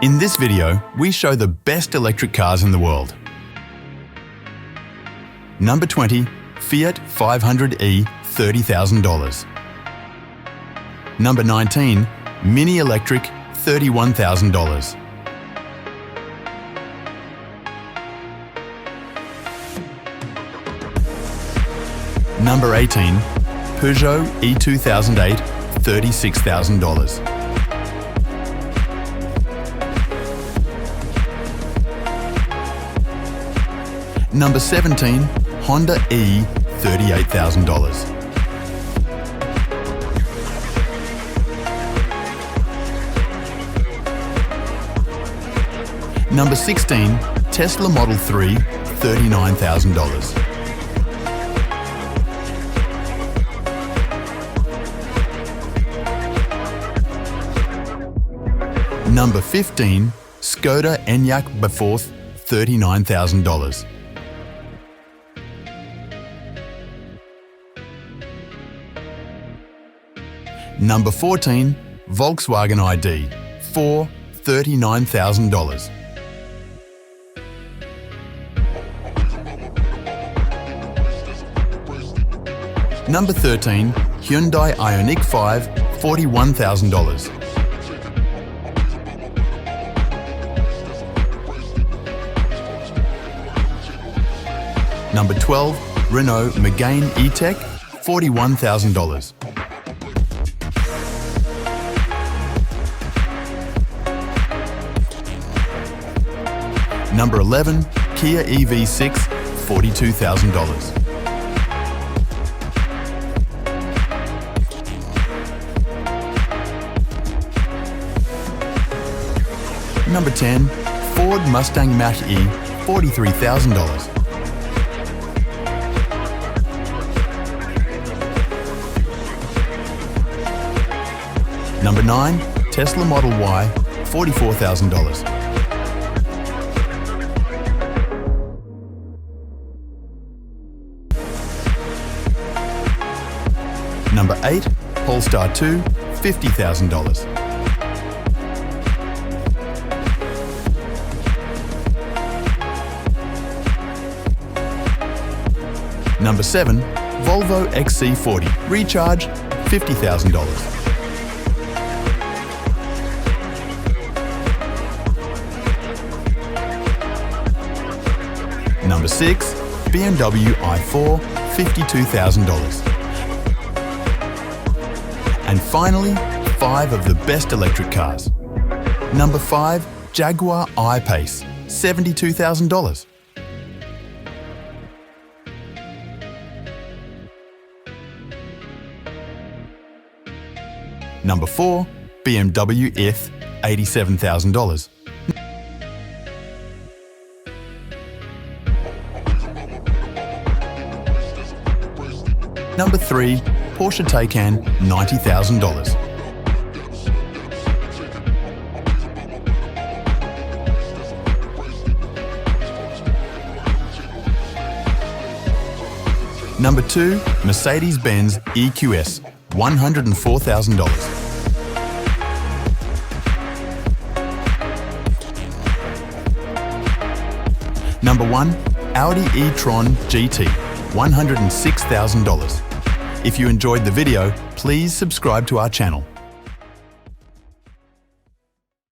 In this video, we show the best electric cars in the world. Number 20, Fiat 500e, $30,000. Number 19, Mini Electric, $31,000. Number 18, Peugeot E2008, $36,000. Number 17, Honda E, $38,000. Number 16, Tesla Model 3, $39,000. Number 15, Skoda Enyaq B4, $39,000. Number 14, Volkswagen ID, $39,000. Number 13, Hyundai Ioniq 5, $41,000. Number 12, Renault Megane E-Tech, $41,000. Number 11, Kia EV6, $42,000. Number 10, Ford Mustang Mach-E, $43,000. Number 9, Tesla Model Y, $44,000. Number 8, Polestar 2, $50,000. Number 7, Volvo XC40, Recharge, $50,000. Number 6, BMW i4, $52,000. And finally, 5 of the best electric cars. Number 5, Jaguar I-Pace, $72,000. Number 4, BMW i, $87,000. Number 3, Porsche Taycan, $90,000. Number 2, Mercedes-Benz EQS, $104,000. Number 1, Audi e-tron GT, $106,000. If you enjoyed the video, please subscribe to our channel.